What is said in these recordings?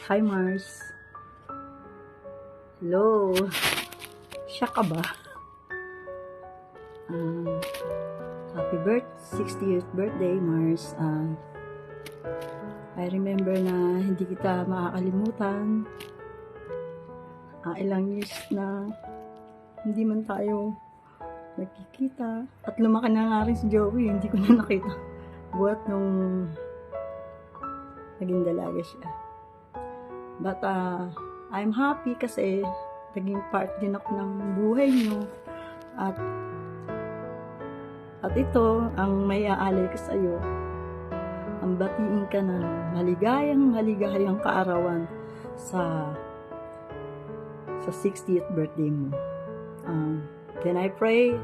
Hi Mars. Hello. Siya ka ba? Happy 60th birthday Mars. I remember na hindi kita makakalimutan. Ilang years na hindi man tayo nagkikita. At lumaki na nga rin si Joey. Hindi ko na nakita. Buhat nung naging dalaga siya. But I'm happy kasi naging part din ako ng buhay niyo. At ito ang may aalay ko sa iyo. Ang batiin ka ng maligayang kaarawan sa 60th birthday mo. Then I pray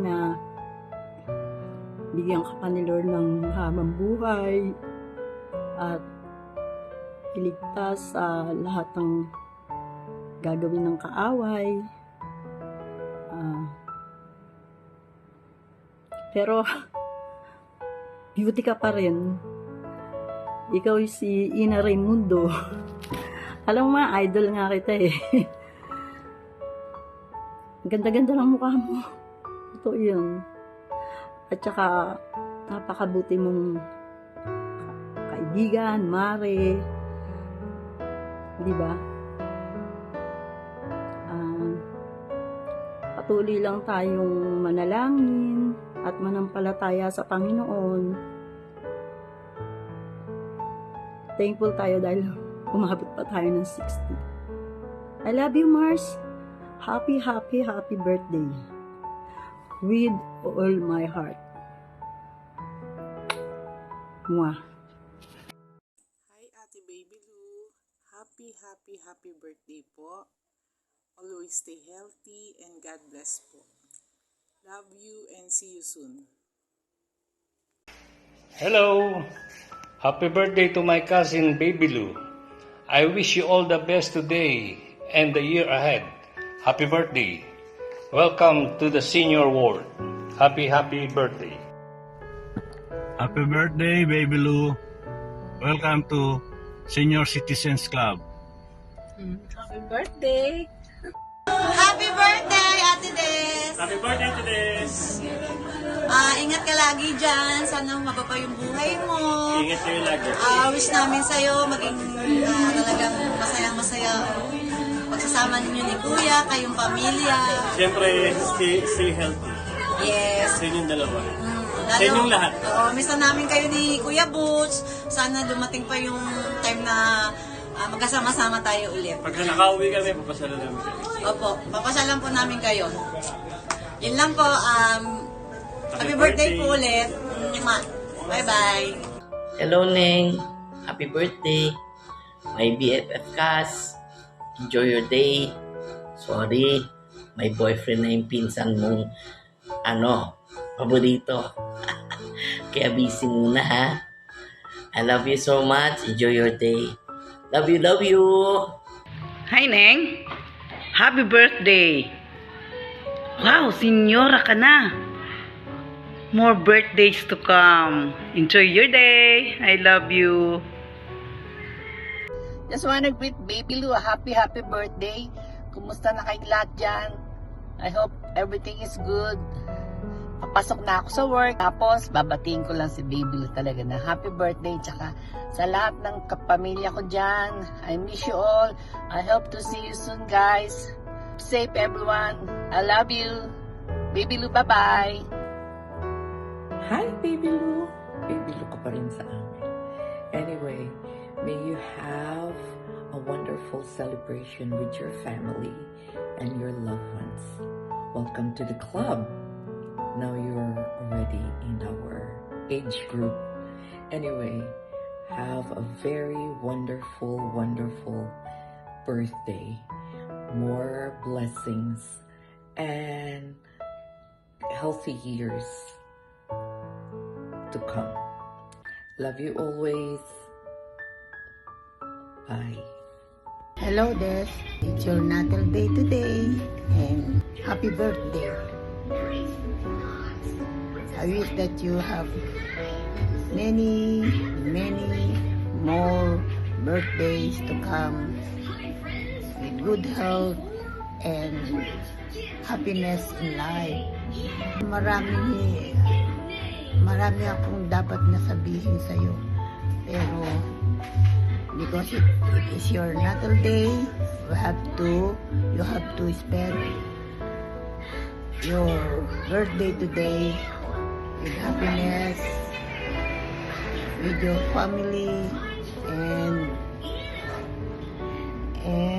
na bigyan ka pa ni Lord ng mahabang buhay at iligtas sa lahat ng gagawin ng kaaway. Pero beauty ka pa rin. Ikaw si Ina Raimundo. Alam mo, idol nga kita eh. Ganda-ganda ng mukha mo. Ito yun. At saka, napakabuti mong kaibigan, mare. Di ba? Patuloy lang tayong manalangin at manampalataya sa Panginoon. Thankful tayo dahil umabot pa tayo ng 60. I love you, Mars. Happy birthday. With all my heart. Mwah. Hi, Ate Baby Lou. Happy birthday po. Always stay healthy and God bless po. Love you and see you soon. Hello! Happy birthday to my cousin Baby Lou. I wish you all the best today and the year ahead. Happy birthday. Welcome to the senior world. Happy birthday. Happy birthday, Baby Lou. Welcome to Senior Citizens Club. Happy birthday! Happy birthday, Ate Des! Happy birthday to this! Ingat ka lagi dyan. Sana mababa yung buhay mo. Ingat kayo lagi. Wish namin sa'yo maging talagang masaya-masaya. Pagsasama ninyo ni Kuya, kayong pamilya. Siyempre, stay healthy. Yes. Sa inyong dalawa. Lalo, Sa inyong lahat. miss na namin kayo ni Kuya Butch. Sana dumating pa yung time na magkasama-sama tayo ulit. Pagka nakauwi kami, papasala namin kayo. Opo, papasyalan po namin kayo. Yun lang po. Happy birthday po ulit. Bye-bye. Hello, Neng. Happy birthday. My BFF Cass. Enjoy your day. Sorry, may boyfriend na yung pinsan mong paborito. Kaya busy muna, ha? I love you so much. Enjoy your day. Love you. Hi, Neng. Happy birthday. Wow, senyora ka na. More birthdays to come. Enjoy your day. I love you. Just wanna greet Baby Lou a happy birthday. Kumusta na kayong lahat dyan? I hope everything is good. Papasok na ako sa work. Tapos, babatiin ko lang si Baby Lou talaga na happy birthday. Tsaka sa lahat ng kapamilya ko dyan, I miss you all. I hope to see you soon, guys. Safe, everyone. I love you. Baby Lou, bye-bye. Hi, Baby Lou. Baby Lou ka pa rin sa amin. Anyway, may you have a wonderful celebration with your family and your loved ones. Welcome to the club. Now you're already in our age group. Anyway, have a very wonderful birthday. More blessings and healthy years to come. Love you always. Bye. Hello, Des. It's your natal day today. And happy birthday. I wish that you have many more birthdays to come with good health and happiness in life. Marami akong dapat nasabihin sa'yo. Pero, because it is your natal day, you have to spend your birthday today with happiness, with your family,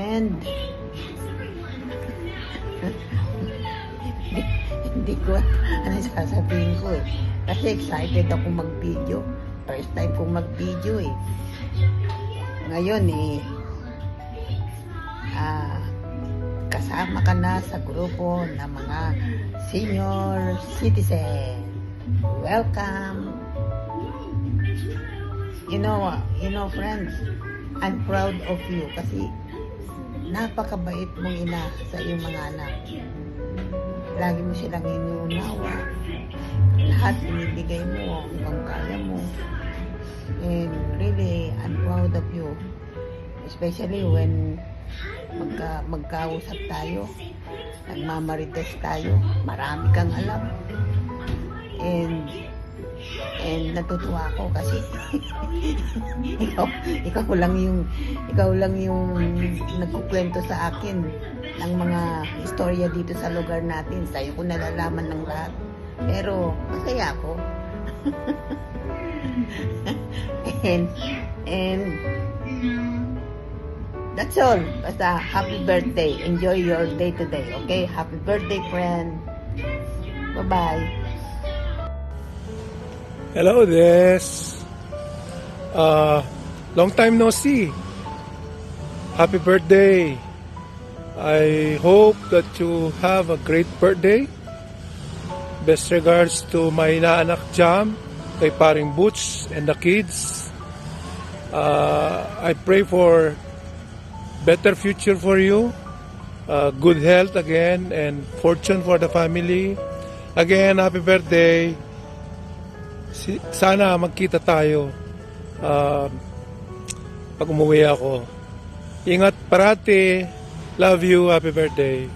and hindi ko ano sasabihin ko eh. Kasi excited ako mag-video. First time kong mag-video eh. Ngayon kasama ka na sa grupo ng mga senior citizen. Welcome. You know friends, I'm proud of you kasi napakabait mong ina sa iyong mga anak. Lagi mo silang inuunawa. Lahat binibigay mo hanggang kaya mo. And really, I'm proud of you. Especially when magkausap tayo, nagmamarites tayo, marami kang alam. And natutuwa ako kasi ikaw lang yung nagkukwento sa akin ng mga istorya dito sa lugar natin. Sa'yo ko nalalaman ng lahat. Pero masaya ako. and that's all. Basta happy birthday. Enjoy your day today. Okay? Happy birthday, friend. Bye-bye. Hello, Des. Long time no see. Happy birthday. I hope that you have a great birthday. Best regards to my inaanak Jam, kay paring Butch and the kids. I pray for better future for you. Good health again and fortune for the family. Again, happy birthday. Sana magkita tayo pag umuwi ako. Ingat parati. Love you. Happy birthday.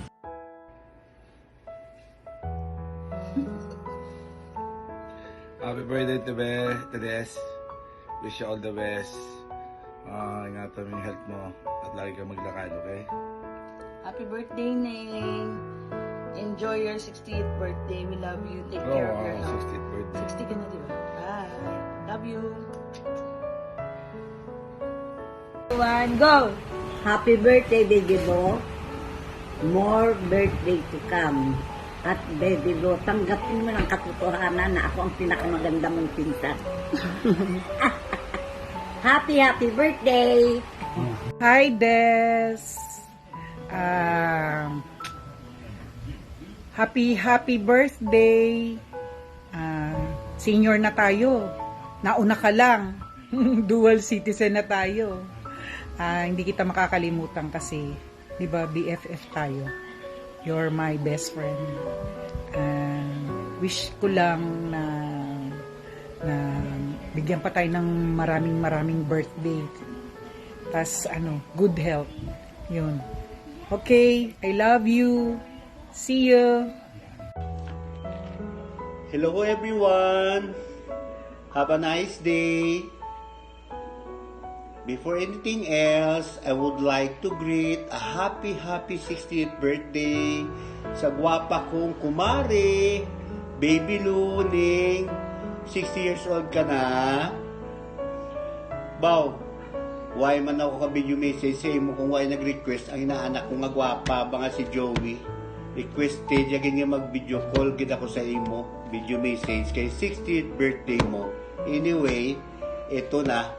Happy birthday to Des. Wish you all the best. Ingatan mo yung health mo at lagi kang maglakad, okay? Happy birthday, Neng. Enjoy your 60th birthday. We love you. Take care of your health. 60th birthday. 60 ka na, di ba? Bye. Love you. One, go! Happy birthday, baby Bo. More birthday to come. At baby Bo, tanggapin mo ng katotohanan na ako ang pinakamaganda mong pinsan. Happy birthday! Hi, Des! Happy birthday! Senior na tayo. Nauna ka lang. Dual citizen na tayo. Hindi kita makakalimutan kasi, di ba, BFF tayo. You're my best friend. Wish ko lang na bigyan pa tayo ng maraming birthday. Tas good health. Yun. Okay, I love you. See you. Hello everyone. Have a nice day. Before anything else, I would like to greet a happy 60th birthday sa gwapa kong kumare, Baby Lou, Ning. 60 years old ka na. Baw, why man ako ka-video message sa imo kung why nag-request ang inaanak ko nga gwapa ba nga si Joey. Requested yakin nga mag-video call kita ko sa imo, video message kay 60th birthday mo. Anyway, ito na.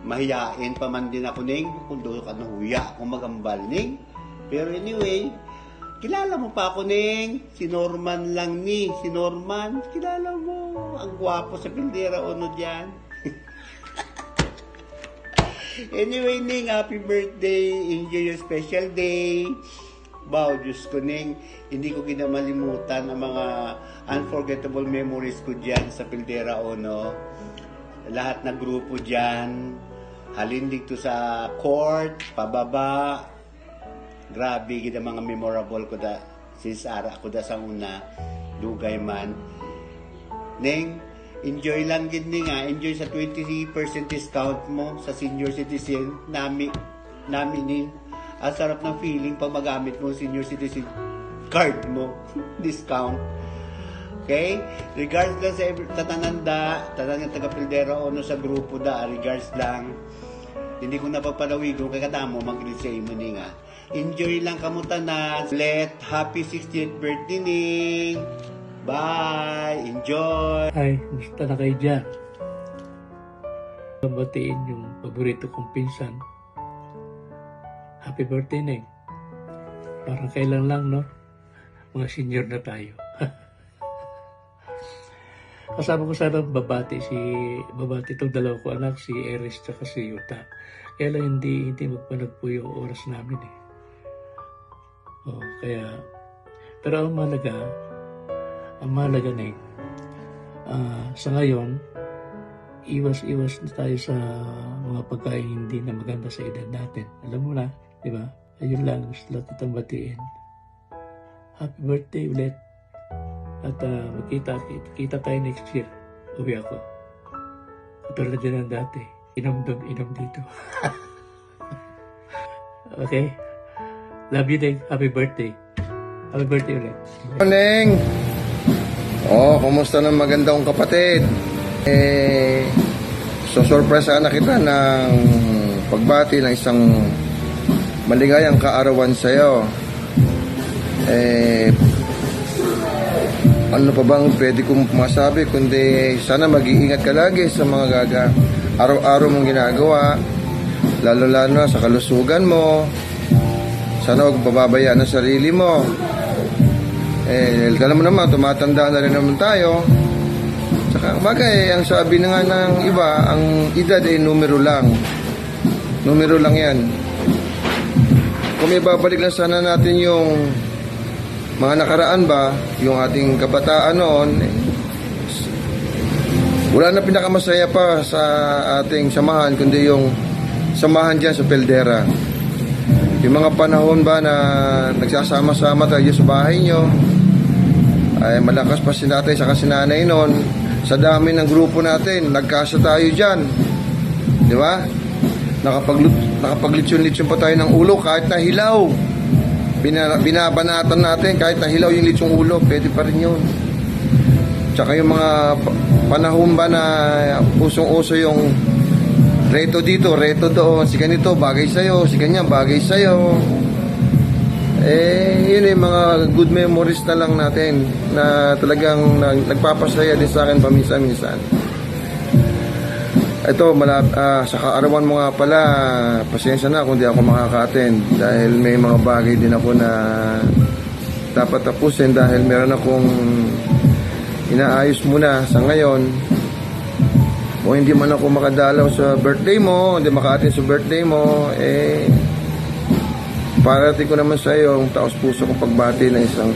Mahiyain pa man din ako, Ning, kung doon ka nahuya akong magambal, Ning. Pero anyway, kilala mo pa ako, Ning. Si Norman lang ni. Si Norman, kilala mo. Ang gwapo sa Pildera Ono dyan. Anyway, Ning, happy birthday. Enjoy your special day. Wow, Diyos ko, Ning. Hindi ko kinamalimutan ang mga unforgettable memories ko dyan sa Pildera Ono. Lahat na grupo dyan. halin dito sa court, pababa. Grabe, gid mga memorable ko da. Since ara ko da sa una, dugay man. Neng, enjoy lang gid ni nga. Enjoy sa 20% discount mo sa senior citizen. Nami nin. Ang sarap ng feeling pag magamit mo senior citizen card mo. Discount. Okay? Regards lang sa tatananda, tatanang taga-Pildero o sa grupo da, regards lang. Hindi ko napapalawig kung kakatamo mag-greet sa imo ni nga. Enjoy lang kamo tanan. Let happy 60th birthday ning. Bye! Enjoy! Hi, gusto na kayo dyan. Batiin yung paborito kong pinsan. Happy birthday, Neng. Parang kailan lang, no? Mga senior na tayo. Kasama ko sana babati itong dalawa ko anak, si Eris at si Yuta. Kaya lang hindi magpanagpo yung oras namin eh. Pero ang mahalaga Neng, sa ngayon, iwas na tayo sa mga pagkain hindi na maganda sa edad natin. Alam mo na, di ba? Ayun lang, gusto lang kitang batiin. Happy birthday ulit. At kita tayo next year. Uwi ako. Katulad din ng dati. Inom doon, inom dito. Okay? Love you, Neng. Happy birthday. Happy birthday ulit. Neng! Kumusta ng maganda kong kapatid? Surprise na kita ng pagbati ng isang maligayang kaarawan sa'yo. Ano pa bang pwede kong masabi kundi sana mag-iingat ka lagi sa mga araw-araw mong ginagawa, lalo-lalo na sa kalusugan mo. Sana huwag pababayaan ang sarili mo. Alam mo naman, tumatanda na rin naman tayo. Saka bagay, ang sabi na nga ng iba, ang edad ay numero lang. Numero lang yan. Kung may babalik lang sana natin yung mga nakaraan ba, yung ating kabataan noon, wala na pinakamasaya pa sa ating samahan, kundi yung samahan dyan sa Pildera. Yung mga panahon ba na nagsasama-sama tayo sa bahay nyo, ay malakas pa si tatay sa kasinanay noon. Sa dami ng grupo natin, nagkasa tayo dyan. Di ba? Nakapaglitsyon-litsyon pa tayo ng ulo kahit nahilaw. Binabanatan natin kahit nahilaw yung litsong ulo, pwede pa rin yun. Tsaka yung mga panahon ba na usong-uso yung reto dito, reto doon, si ganito bagay sa'yo, si ganyan bagay sa'yo. Yun yung mga good memories na lang natin na talagang nagpapasaya din sa akin paminsan-minsan. Ito, sa kaarawan mo nga pala, pasensya na kung di ako makaka-attend dahil may mga bagay din ako na dapat tapusin dahil meron akong inaayos muna sa ngayon. O hindi man ako makadalaw sa birthday mo, hindi maka-attend sa birthday mo, parating ko naman sa iyo ang taos puso kong pagbati na isang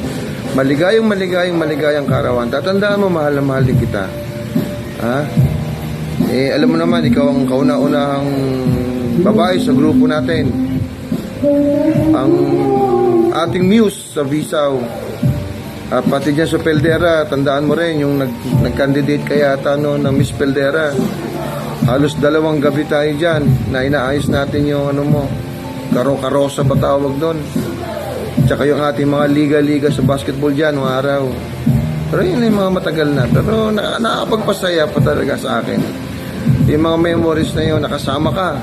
maligayang kaarawan. Tatandaan mo, mahal na mahal din kita. Alam mo naman, ikaw ang kauna-unahang babae sa grupo natin. Ang ating muse sa Visaw. Pati dyan sa Pildera, tandaan mo rin yung nag-candidate kaya noon ng Miss Pildera. Halos 2 gabi tayo dyan na inaayos natin yung karo-karosa ba tawag doon. Tsaka yung ating mga liga-liga sa basketball dyan, mga araw. Pero yun yung mga matagal na. Pero nakakapagpasaya pa talaga sa akin. Yung mga memories na yun, nakasama ka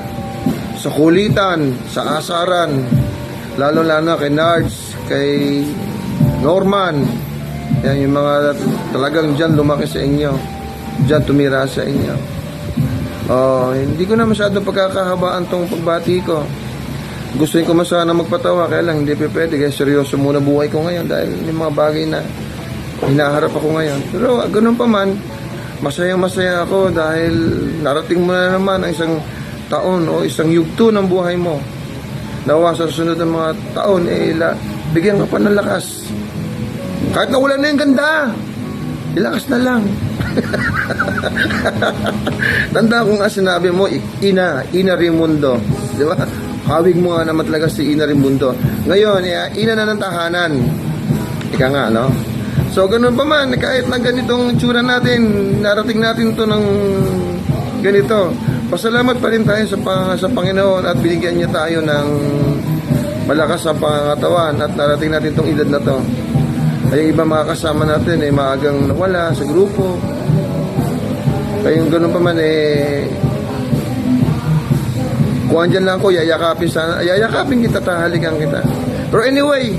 sa kulitan, sa asaran, lalo-lalo kay Nards, kay Norman. Yan yung mga talagang dyan lumaki sa inyo, dyan tumira sa inyo. Hindi ko na masyadong pagkakahabaan tong pagbati ko. Gusto ko sana magpatawa, kaya lang hindi pwede, kaya seryoso muna buhay ko ngayon dahil yung mga bagay na hinaharap ako ngayon. Pero ganun pa man, masaya ako dahil narating mo na naman ang isang taon o isang yugto ng buhay mo. Nawa sa susunod ng mga taon, bigyan ka pa ng lakas. Kahit nawala na yung ganda, ilakas na lang. Tanda ko nga sinabi mo, Ina Raimundo. Di ba? Hawig mo nga naman talaga si Ina Raimundo. Ngayon, ina na ng tahanan. Ika nga, no? So, ganun pa man, kahit na ganitong tsura natin, narating natin to ng ganito. Pasalamat pa rin tayo sa Panginoon at binigyan niya tayo ng malakas sa pangangatawan at narating natin tong edad na to. Ay iba mga kasama natin maagang nawala sa grupo. Kaya yung ganun pa man kung andyan lang ako, yayakapin kita, tahalikan kita. Pero anyway,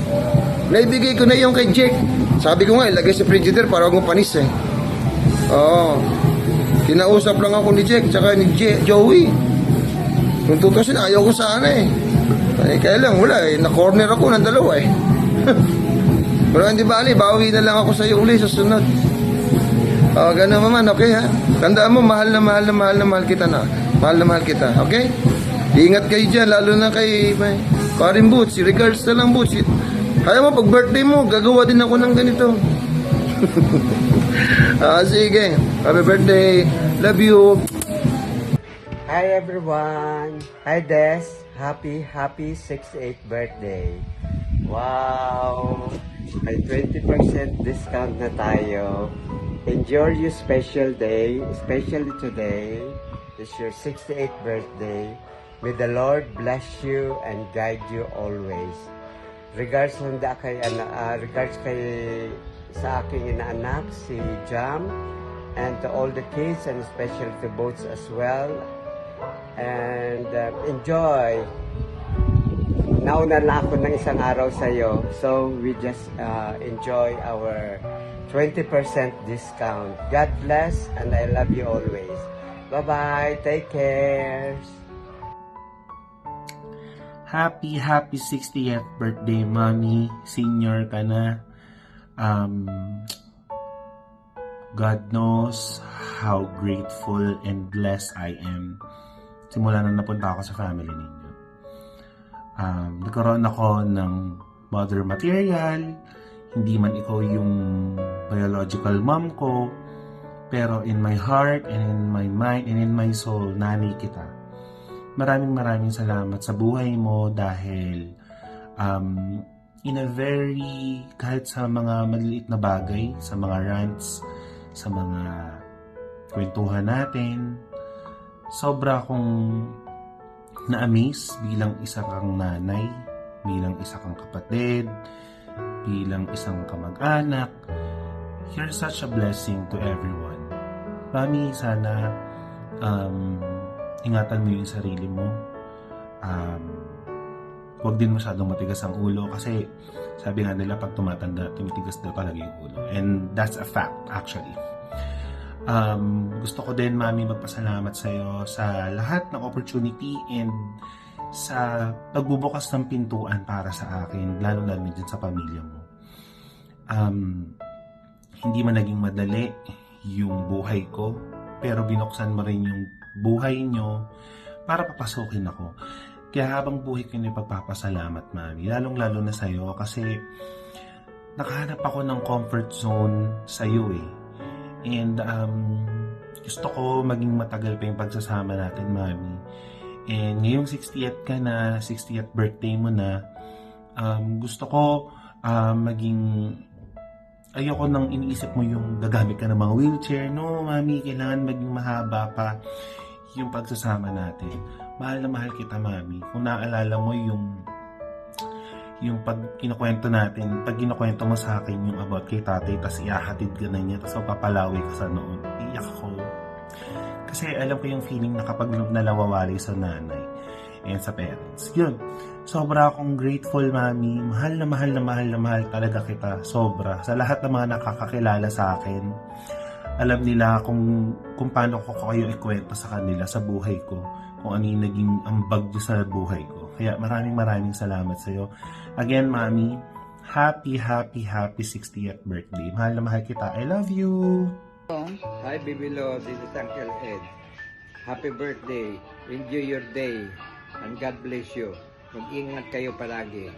naibigay ko na yung kay Jake. Sabi ko nga, ilagay sa frigidaire para huwag mo panis Oo. Kinausap lang ako ni Jake, tsaka ni Joey. Kung tutusin, ayaw ko sana kaya lang, wala na-corner ako ng dalawa Pero hindi bali, bawi na lang ako sa iyo uli sa sunod. Ganun naman, okay ha? Tandaan mo, mahal na kita na. Mahal na mahal kita, okay? Ingat kayo dyan, lalo na kay Karin Boots, regards na lang Boots. Kaya mo, pag birthday mo, gagawa din ako ng ganito. Sige, happy birthday, love you. Hi everyone, hi Des, happy 68th birthday. Wow, may 20% discount na tayo. Enjoy your special day, especially today. It's your 68th birthday. May the Lord bless you and guide you always. Regards kay sa aking inaanak, si Jam, and to all the kids, and especially to Boats as well. And enjoy. Nauna na ako ng isang araw sa'yo, so we just enjoy our 20% discount. God bless, and I love you always. Bye-bye. Take care. Happy 60th birthday, Mommy. Senior ka na. God knows how grateful and blessed I am. Simula na napunta ako sa family ninyo. Nagkaroon ako ng mother material. Hindi man ikaw yung biological mom ko, pero in my heart and in my mind and in my soul, nanay kita. Maraming salamat sa buhay mo dahil in a very, kahit sa mga maliliit na bagay, sa mga rants, sa mga kwentuhan natin, sobra akong na-amaze bilang isa kang nanay, bilang isa kang kapatid, bilang isang kamag-anak. You're such a blessing to everyone. Mami, sana ingatan mo yung sarili mo. Huwag din masyadong matigas ang ulo kasi sabi nga nila pag tumatanda, tumitigas daw talaga yung ulo. And that's a fact actually. Gusto ko din, Mami, magpasalamat sa iyo sa lahat ng opportunity and sa pagbubukas ng pintuan para sa akin, lalo-lalo dyan sa pamilya mo. Hindi man naging madali yung buhay ko, pero binuksan mo rin yung buhay nyo para papasukin ako. Kaya habang buhay ko yung pagpapasalamat, Mami, lalong-lalo na sa'yo kasi nakahanap ako ng comfort zone sa'yo And gusto ko maging matagal pa yung pagsasama natin, Mami. And ngayong 60th ka na, 60th birthday mo na, gusto ko maging, ayoko nang iniisip mo yung gagamit ka ng mga wheelchair. No, Mami, kailangan maging mahaba pa yung pagsasama natin. Mahal na mahal kita, Mami. Kung naaalala mo yung pag kinukwento natin, pag kinukwento mo sa akin yung about kay tatay, tas ihahatid ka na niya, tas papalawi ka sa noon, iyak ako. Kasi alam ko yung feeling na kapag nawawali sa nanay and sa parents. Yun. Sobra akong grateful, Mami. Mahal na mahal na mahal na mahal talaga kita. Sobra. Sa lahat ng mga nakakakilala sa akin, alam nila kung paano ko kayo ikwento sa kanila sa buhay ko. Kung ano yung naging ambag sa buhay ko. Kaya maraming salamat sa iyo. Again, Mami, happy 60th birthday. Mahal na mahal kita. I love you. Hi, Baby Lo. This is Uncle Ed. Happy birthday. Enjoy your day. And God bless you. Mag-ingat kayo palagi.